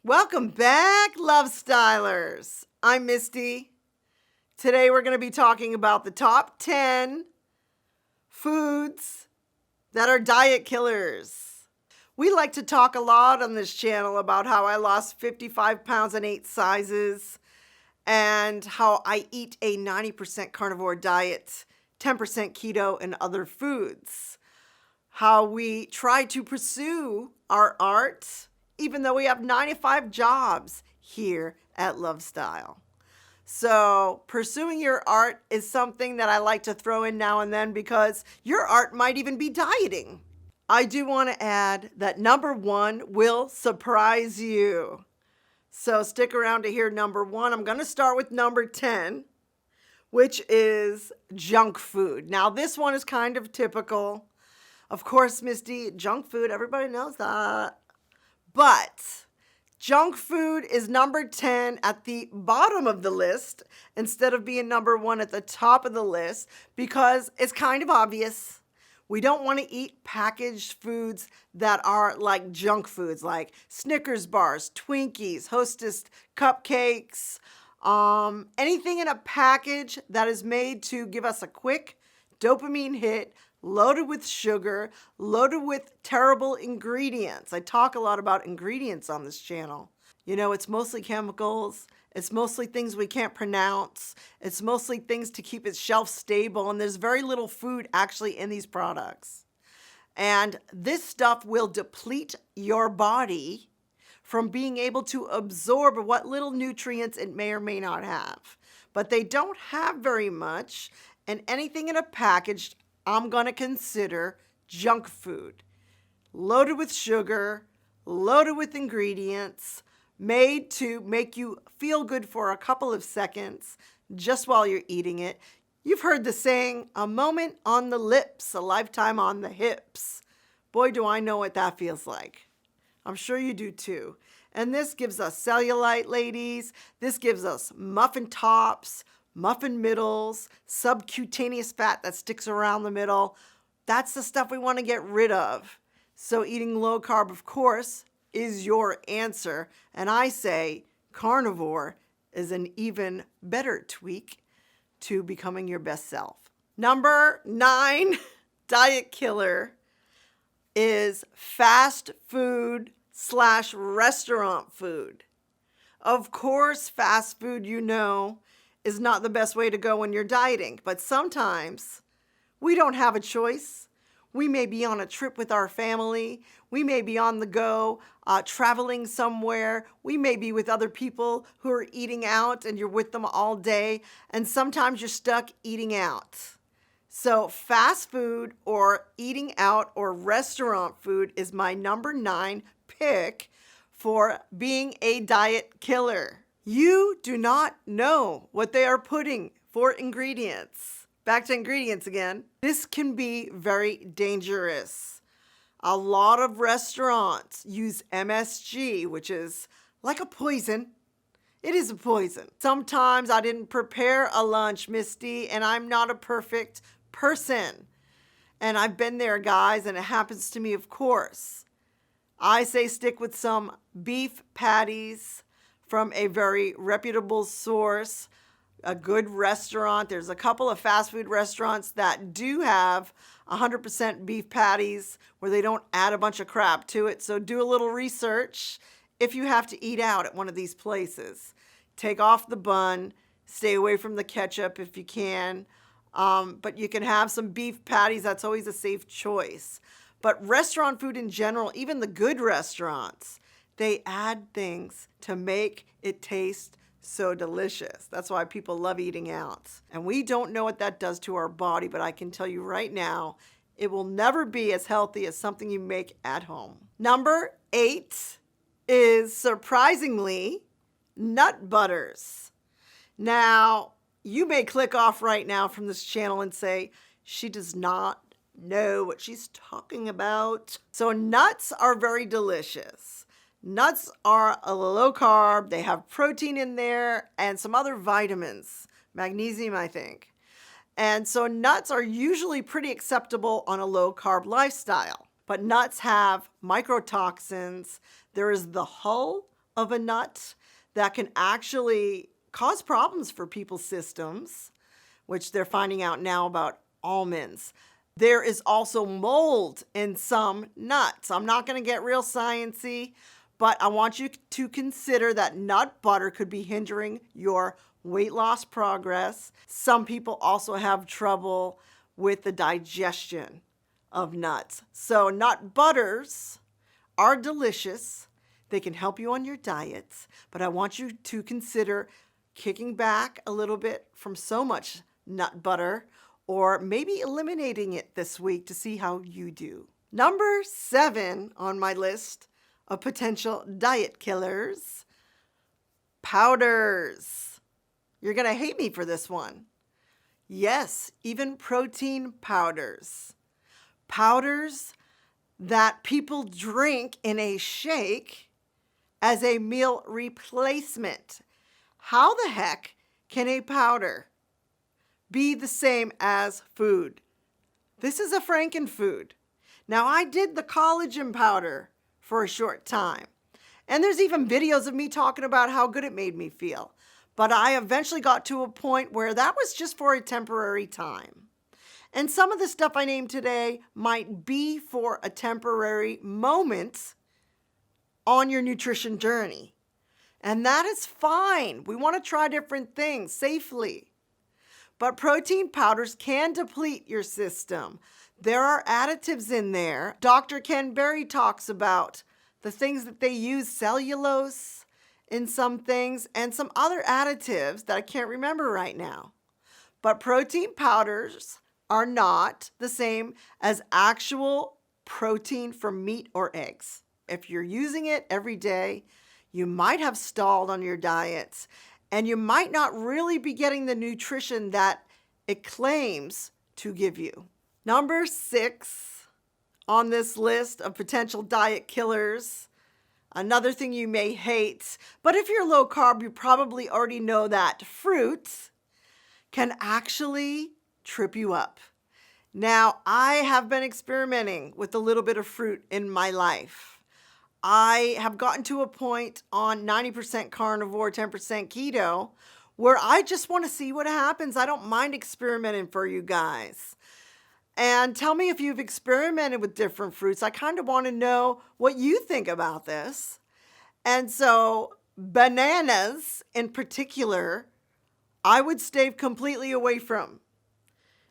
Welcome back, Love Stylers. I'm Misty. Today we're going to be talking about the top 10 foods that are diet killers. We like to talk a lot on this channel about how I lost 55 pounds in 8 sizes and how I eat a 90% carnivore diet, 10% keto, and other foods. How we try to pursue our art even though we have 95 jobs here at Love Style. So pursuing your art is something that I like to throw in now and then because your art might even be dieting. I do want to add that number 1 will surprise you. So stick around to hear number 1. I'm going to start with number 10, which is junk food. Now this one is kind of typical. Of course, Misty, junk food, everybody knows that. But junk food is number 10 at the bottom of the list instead of being number 1 at the top of the list because it's kind of obvious. We don't want to eat packaged foods that are like junk foods, like Snickers bars, Twinkies, Hostess cupcakes, anything in a package that is made to give us a quick dopamine hit, loaded with sugar, loaded with terrible ingredients. I talk a lot about ingredients on this channel. You know, it's mostly chemicals. It's mostly things we can't pronounce. It's mostly things to keep its shelf stable. And there's very little food actually in these products. And this stuff will deplete your body from being able to absorb what little nutrients it may or may not have. But they don't have very much. And anything in a package I'm going to consider junk food, loaded with sugar, loaded with ingredients, made to make you feel good for a couple of seconds just while you're eating it. You've heard the saying, a moment on the lips, a lifetime on the hips. Boy, do I know what that feels like. I'm sure you do too. And this gives us cellulite, ladies. This gives us muffin tops, muffin middles, subcutaneous fat that sticks around the middle. That's the stuff we want to get rid of. So eating low carb, of course, is your answer. And I say carnivore is an even better tweak to becoming your best self. Number 9 diet killer is fast food / restaurant food. Of course, fast food, you know, is not the best way to go when you're dieting. But sometimes we don't have a choice. We may be on a trip with our family. We may be on the go, traveling somewhere. We may be with other people who are eating out and you're with them all day. And sometimes you're stuck eating out. So fast food or eating out or restaurant food is my number 9 pick for being a diet killer. You do not know what they are putting for ingredients. Back to ingredients again. This can be very dangerous. A lot of restaurants use MSG, which is like a poison. It is a poison. Sometimes I didn't prepare a lunch, Misty, and I'm not a perfect person. And I've been there, guys, and it happens to me, of course. I say stick with some beef patties from a very reputable source, a good restaurant. There's a couple of fast food restaurants that do have 100% beef patties where they don't add a bunch of crap to it. So do a little research if you have to eat out at one of these places. Take off the bun, stay away from the ketchup if you can. But you can have some beef patties. That's always a safe choice. But restaurant food in general, even the good restaurants, they add things to make it taste so delicious. That's why people love eating out. And we don't know what that does to our body, but I can tell you right now, it will never be as healthy as something you make at home. Number 8 is, surprisingly, nut butters. Now, you may click off right now from this channel and say, she does not know what she's talking about. So nuts are very delicious. Nuts are a low carb. They have protein in there and some other vitamins, magnesium, I think. And so nuts are usually pretty acceptable on a low carb lifestyle. But nuts have microtoxins. There is the hull of a nut that can actually cause problems for people's systems, which they're finding out now about almonds. There is also mold in some nuts. I'm not going to get real sciencey, but I want you to consider that nut butter could be hindering your weight loss progress. Some people also have trouble with the digestion of nuts. So nut butters are delicious. They can help you on your diets, but I want you to consider kicking back a little bit from so much nut butter, or maybe eliminating it this week to see how you do. Number 7 on my list of potential diet killers, powders. You're going to hate me for this one. Yes, even protein powders. Powders that people drink in a shake as a meal replacement. How the heck can a powder be the same as food? This is a frankenfood. Now, I did the collagen powder for a short time, and there's even videos of me talking about how good it made me feel. But I eventually got to a point where that was just for a temporary time. And some of the stuff I named today might be for a temporary moment on your nutrition journey. And that is fine. We want to try different things safely. But protein powders can deplete your system. There are additives in there. Dr. Ken Berry talks about the things that they use, cellulose in some things, and some other additives that I can't remember right now. But protein powders are not the same as actual protein from meat or eggs. If you're using it every day, you might have stalled on your diets, and you might not really be getting the nutrition that it claims to give you. Number 6 on this list of potential diet killers, another thing you may hate, but if you're low carb, you probably already know that fruits can actually trip you up. Now, I have been experimenting with a little bit of fruit in my life. I have gotten to a point on 90% carnivore, 10% keto, where I just want to see what happens. I don't mind experimenting for you guys. And tell me if you've experimented with different fruits. I kind of want to know what you think about this. And so bananas in particular, I would stay completely away from.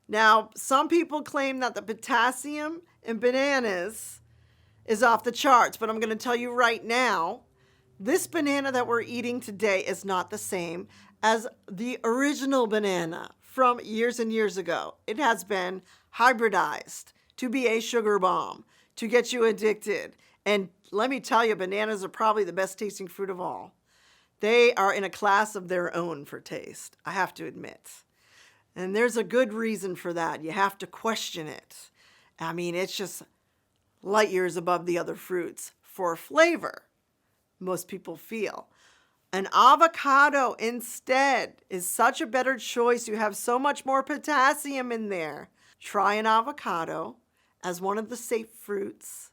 Now, some people claim that the potassium in bananas is off the charts, but I'm going to tell you right now, this banana that we're eating today is not the same as the original banana from years and years ago. It has been hybridized to be a sugar bomb, to get you addicted. And let me tell you, bananas are probably the best tasting fruit of all. They are in a class of their own for taste, I have to admit. And there's a good reason for that. You have to question it. I mean, it's just light years above the other fruits for flavor, most people feel. An avocado instead is such a better choice. You have so much more potassium in there. Try an avocado as one of the safe fruits.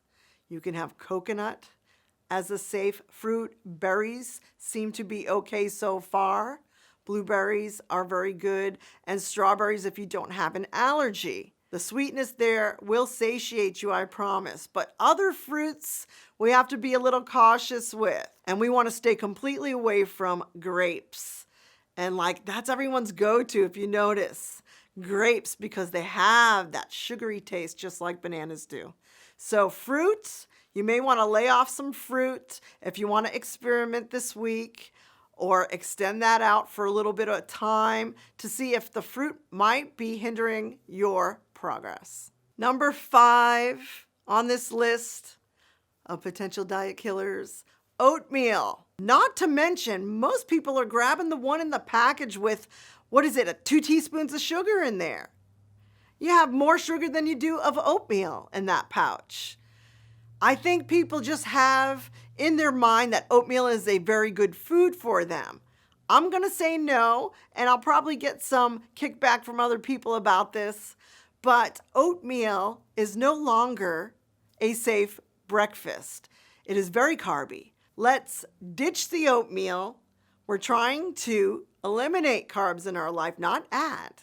You can have coconut as a safe fruit. Berries seem to be okay so far. Blueberries are very good, and strawberries if you don't have an allergy. The sweetness there will satiate you, I promise. But other fruits we have to be a little cautious with. And we want to stay completely away from grapes. And that's everyone's go-to if you notice. Grapes, because they have that sugary taste just like bananas do. So fruits, you may want to lay off some fruit if you want to experiment this week, or extend that out for a little bit of time to see if the fruit might be hindering your progress. Number 5 on this list of potential diet killers, oatmeal. Not to mention, most people are grabbing the one in the package with, 2 teaspoons of sugar in there. You have more sugar than you do of oatmeal in that pouch. I think people just have in their mind that oatmeal is a very good food for them. I'm going to say no, and I'll probably get some kickback from other people about this, but oatmeal is no longer a safe breakfast. It is very carby, Let's ditch the oatmeal. We're trying to eliminate carbs in our life, not add.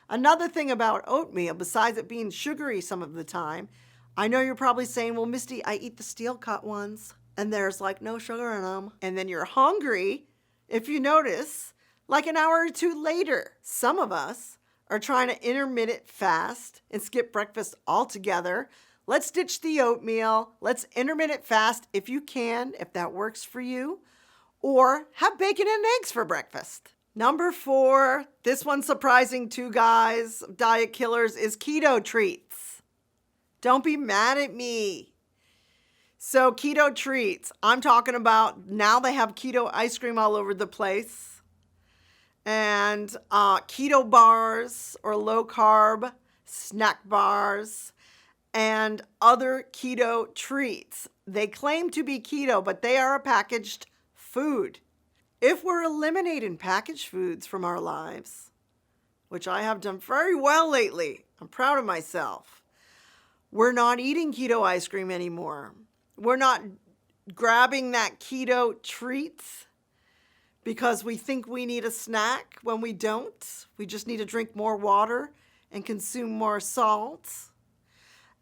Another thing about oatmeal, besides it being sugary some of the time, I know you're probably saying, well, Misty, I eat the steel cut ones and there's like no sugar in them. And then you're hungry, if you notice, like an hour or two later. Some of us are trying to intermittent fast and skip breakfast altogether. Let's ditch the oatmeal. Let's intermittent fast if you can, if that works for you, or have bacon and eggs for breakfast. Number 4, this one's surprising too, guys, diet killers, is keto treats. Don't be mad at me. So keto treats, I'm talking about now they have keto ice cream all over the place, and keto bars or low carb snack bars and other keto treats. They claim to be keto, but they are a packaged food. If we're eliminating packaged foods from our lives, which I have done very well lately, I'm proud of myself. We're not eating keto ice cream anymore. We're not grabbing that keto treats because we think we need a snack when we don't. We just need to drink more water and consume more salt.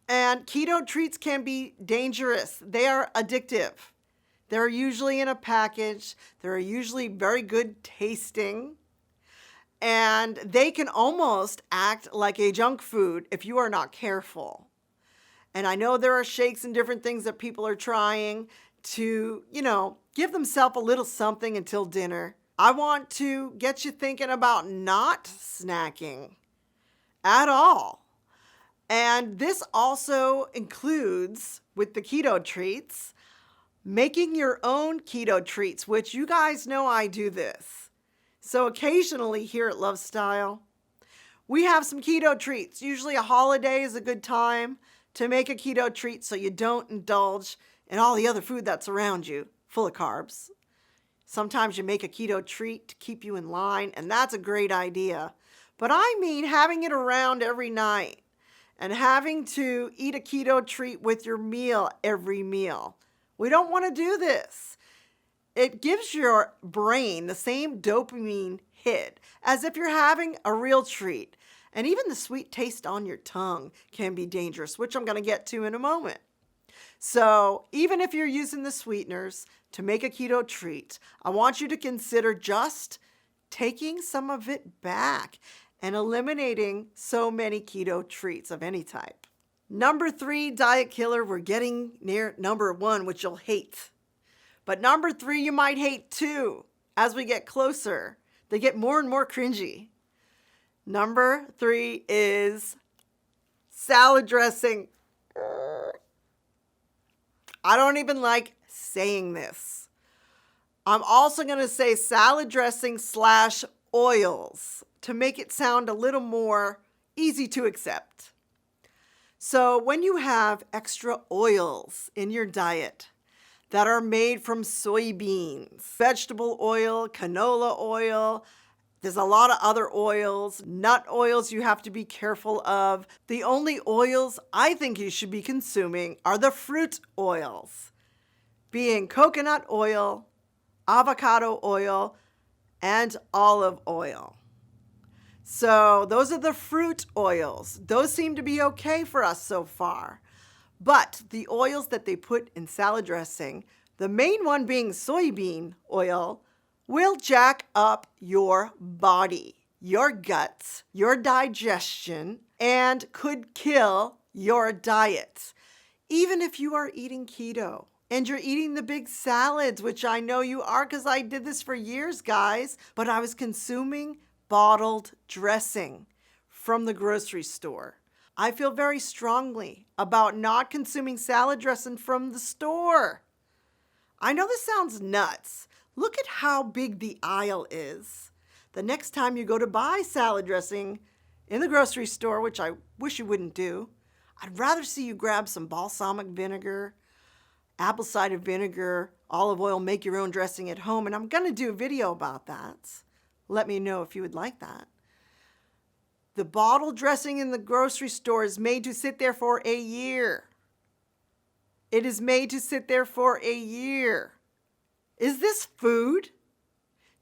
And keto treats can be dangerous. They are addictive. They're usually in a package. They're usually very good tasting. And they can almost act like a junk food if you are not careful. And I know there are shakes and different things that people are trying to, give themselves a little something until dinner. I want to get you thinking about not snacking at all. And this also includes, with the keto treats, making your own keto treats, which you guys know I do this. So occasionally here at Love Style, we have some keto treats. Usually a holiday is a good time to make a keto treat so you don't indulge in all the other food that's around you, full of carbs. Sometimes you make a keto treat to keep you in line, and that's a great idea. But I mean having it around every night and having to eat a keto treat with your meal every meal. We don't want to do this. It gives your brain the same dopamine hit as if you're having a real treat. And even the sweet taste on your tongue can be dangerous, which I'm going to get to in a moment. So even if you're using the sweeteners to make a keto treat, I want you to consider just taking some of it back and eliminating so many keto treats of any type. Number 3, diet killer, we're getting near number 1, which you'll hate. But number 3, you might hate too. As we get closer, they get more and more cringy. Number 3 is salad dressing. I don't even like saying this. I'm also going to say salad dressing / oils to make it sound a little more easy to accept. So when you have extra oils in your diet that are made from soybeans, vegetable oil, canola oil, there's a lot of other oils, nut oils you have to be careful of. The only oils I think you should be consuming are the fruit oils, being coconut oil, avocado oil, and olive oil. So those are the fruit oils. Those seem to be okay for us so far. But the oils that they put in salad dressing, the main one being soybean oil, will jack up your body, your guts, your digestion, and could kill your diet. Even if you are eating keto and you're eating the big salads, which I know you are because I did this for years, guys, but I was consuming bottled dressing from the grocery store. I feel very strongly about not consuming salad dressing from the store. I know this sounds nuts. Look at how big the aisle is. The next time you go to buy salad dressing in the grocery store, which I wish you wouldn't do, I'd rather see you grab some balsamic vinegar, apple cider vinegar, olive oil, make your own dressing at home. And I'm going to do a video about that. Let me know if you would like that. The bottle dressing in the grocery store is made to sit there for a year. It is made to sit there for a year. Is this food?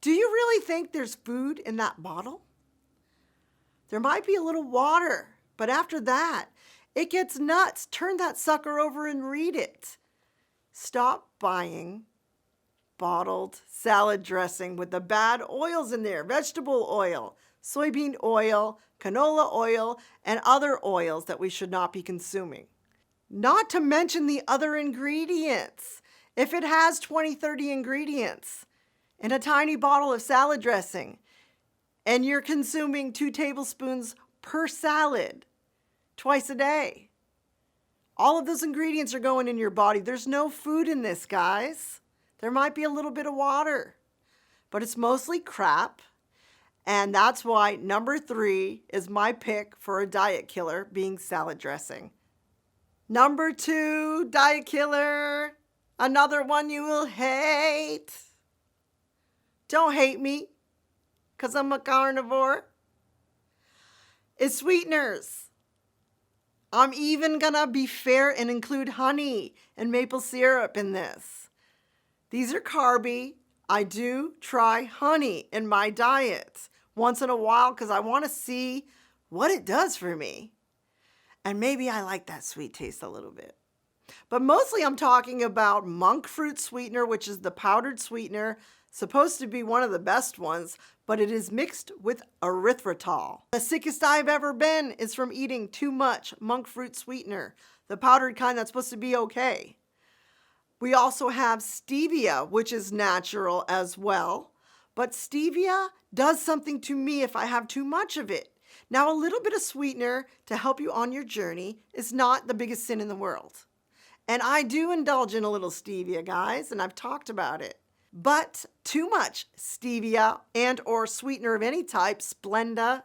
Do you really think there's food in that bottle? There might be a little water, but after that, it gets nuts. Turn that sucker over and read it. Stop buying bottled salad dressing with the bad oils in there. Vegetable oil, soybean oil, canola oil, and other oils that we should not be consuming. Not to mention the other ingredients. If it has 20, 30 ingredients in a tiny bottle of salad dressing, and you're consuming 2 tablespoons per salad twice a day, all of those ingredients are going in your body. There's no food in this, guys. There might be a little bit of water, but it's mostly crap. And that's why number 3 is my pick for a diet killer, being salad dressing. Number 2, diet killer, another one you will hate. Don't hate me, because I'm a carnivore. It's sweeteners. I'm even gonna be fair and include honey and maple syrup in this. These are carby. I do try honey in my diet once in a while because I want to see what it does for me. And maybe I like that sweet taste a little bit. But mostly I'm talking about monk fruit sweetener, which is the powdered sweetener, supposed to be one of the best ones, but it is mixed with erythritol. The sickest I've ever been is from eating too much monk fruit sweetener, the powdered kind that's supposed to be okay. We also have stevia, which is natural as well, but stevia does something to me if I have too much of it. Now, a little bit of sweetener to help you on your journey is not the biggest sin in the world. And I do indulge in a little stevia, guys, and I've talked about it. But too much stevia and or sweetener of any type, Splenda,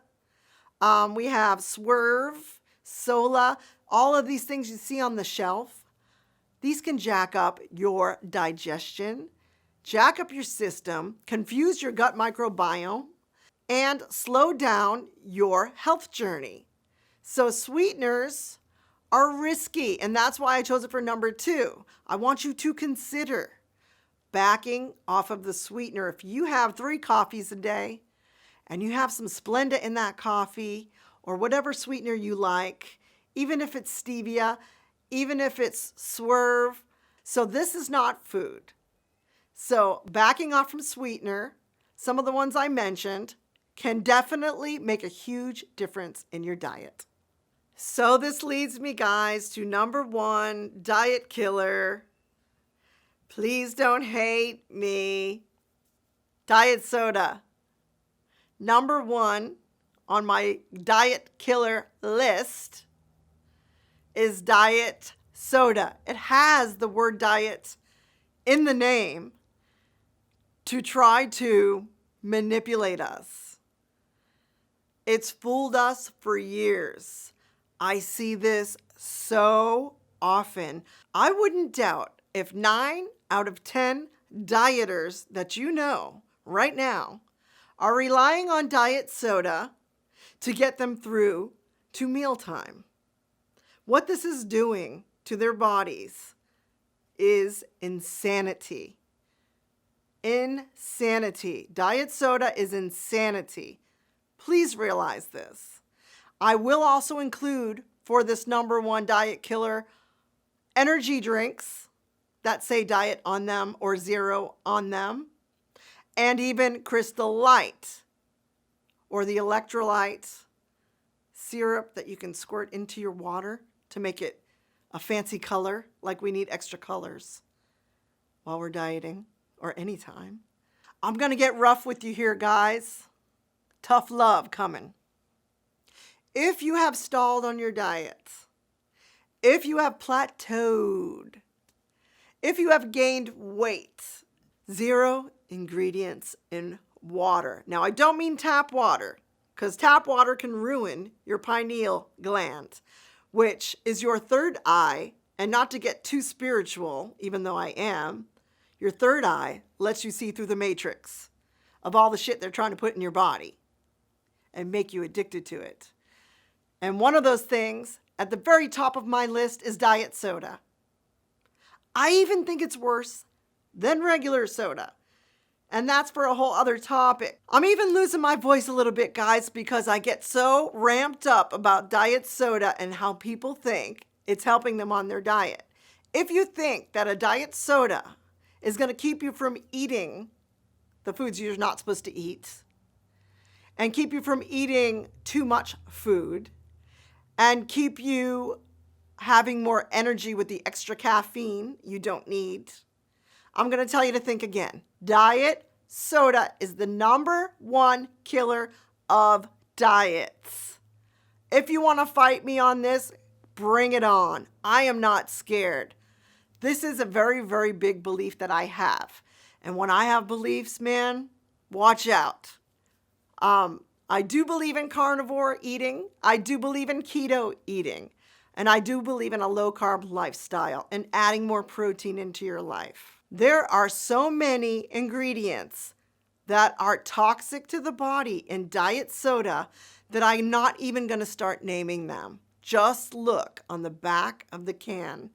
we have Swerve, Sola, all of these things you see on the shelf. These can jack up your digestion, jack up your system, confuse your gut microbiome, and slow down your health journey. So sweeteners are risky, and that's why I chose it for number 2. I want you to consider backing off of the sweetener. If you have 3 coffees a day and you have some Splenda in that coffee or whatever sweetener you like, even if it's stevia, even if it's Swerve, so this is not food. So backing off from sweetener, some of the ones I mentioned, can definitely make a huge difference in your diet. So this leads me, guys, to number 1, diet killer. Please don't hate me. Diet soda. Number 1 on my diet killer list is diet soda. It has the word diet in the name to try to manipulate us. It's fooled us for years. I see this so often. I wouldn't doubt if 9 out of 10 dieters that you know right now are relying on diet soda to get them through to mealtime. What this is doing to their bodies is insanity. Insanity. Diet soda is insanity. Please realize this. I will also include for this number 1 diet killer energy drinks that say diet on them or 0 on them, and even Crystal Light or the electrolyte syrup that you can squirt into your water to make it a fancy color, like we need extra colors while we're dieting or anytime. I'm going to get rough with you here, guys. Tough love coming. If you have stalled on your diet, if you have plateaued, if you have gained weight, 0 ingredients in water. Now, I don't mean tap water, because tap water can ruin your pineal gland, which is your third eye. And not to get too spiritual, even though I am, your third eye lets you see through the matrix of all the shit they're trying to put in your body and make you addicted to it. And one of those things at the very top of my list is diet soda. I even think it's worse than regular soda. And that's for a whole other topic. I'm even losing my voice a little bit, guys, because I get so ramped up about diet soda and how people think it's helping them on their diet. If you think that a diet soda is going to keep you from eating the foods you're not supposed to eat and keep you from eating too much food and keep you having more energy with the extra caffeine you don't need, I'm going to tell you to think again. Diet soda is the #1 killer of diets. If you want to fight me on this, bring it on. I am not scared. This is a very, very big belief that I have. And when I have beliefs, man, watch out. I do believe in carnivore eating. I do believe in keto eating. And I do believe in a low-carb lifestyle and adding more protein into your life. There are so many ingredients that are toxic to the body in diet soda that I'm not even going to start naming them. Just look on the back of the can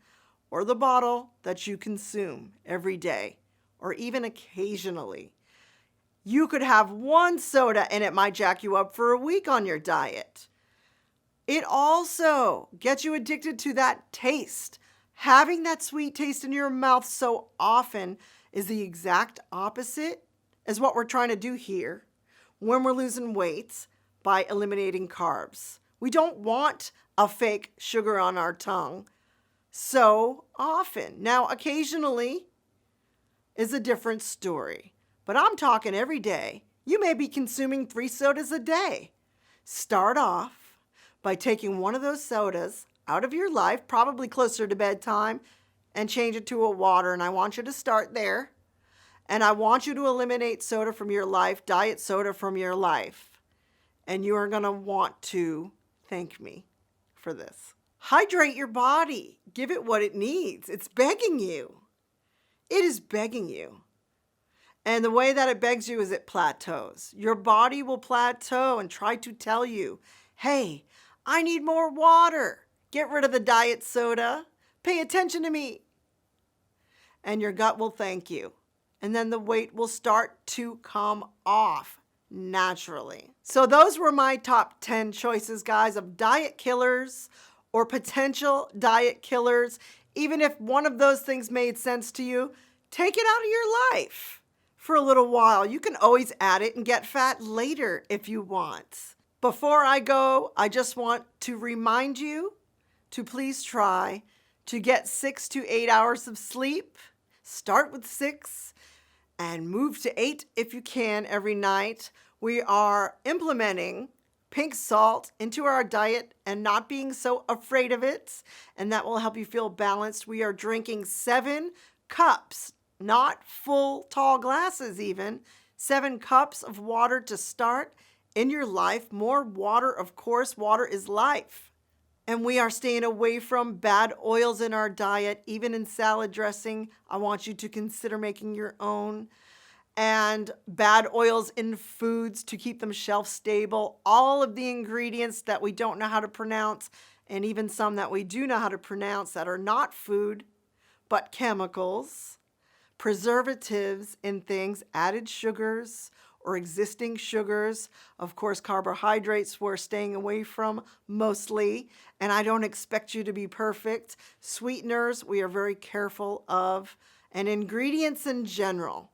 or the bottle that you consume every day or even occasionally. You could have one soda and it might jack you up for a week on your diet. It also gets you addicted to that taste. Having that sweet taste in your mouth so often is the exact opposite as what we're trying to do here when we're losing weight by eliminating carbs. We don't want a fake sugar on our tongue so often. Now, occasionally is a different story, but I'm talking every day. You may be consuming 3 sodas a day. Start off by taking one of those sodas out of your life, probably closer to bedtime, and change it to a water. And I want you to start there. And I want you to eliminate soda from your life, diet soda from your life. And you are going to want to thank me for this. Hydrate your body. Give it what it needs. It's begging you. It is begging you. And the way that it begs you is it plateaus. Your body will plateau and try to tell you, hey, I need more water. Get rid of the diet soda. Pay attention to me. And your gut will thank you. And then the weight will start to come off naturally. So those were my top 10 choices, guys, of diet killers or potential diet killers. Even if one of those things made sense to you, take it out of your life for a little while. You can always add it and get fat later if you want. Before I go, I just want to remind you to please try to get 6 to 8 hours of sleep. Start with 6 and move to 8 if you can every night. We are implementing pink salt into our diet and not being so afraid of it, and that will help you feel balanced. We are drinking 7 cups, not full tall glasses even, 7 cups of water to start in your life. More water, of course. Water is life. And we are staying away from bad oils in our diet, even in salad dressing. I want you to consider making your own. And bad oils in foods to keep them shelf stable. All of the ingredients that we don't know how to pronounce, and even some that we do know how to pronounce that are not food, but chemicals, preservatives in things, added sugars or existing sugars. Of course, carbohydrates we're staying away from mostly, and I don't expect you to be perfect. Sweeteners we are very careful of, and ingredients in general.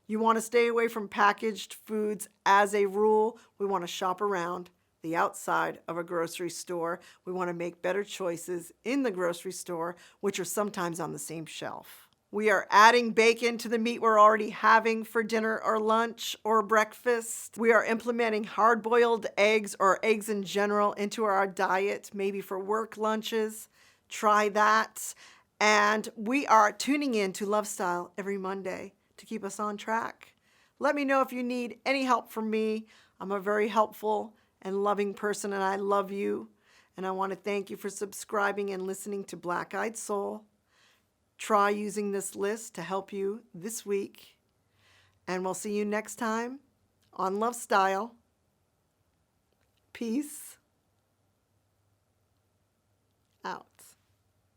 You want to stay away from packaged foods as a rule. We want to shop around the outside of a grocery store. We want to make better choices in the grocery store, which are sometimes on the same shelf. We are adding bacon to the meat we're already having for dinner or lunch or breakfast. We are implementing hard-boiled eggs or eggs in general into our diet, maybe for work lunches. Try that. And we are tuning in to Lovestyle every Monday to keep us on track. Let me know if you need any help from me. I'm a very helpful and loving person, and I love you. And I want to thank you for subscribing and listening to Black Eyed Soul. Try using this list to help you this week. And we'll see you next time on Lovestyle. Peace.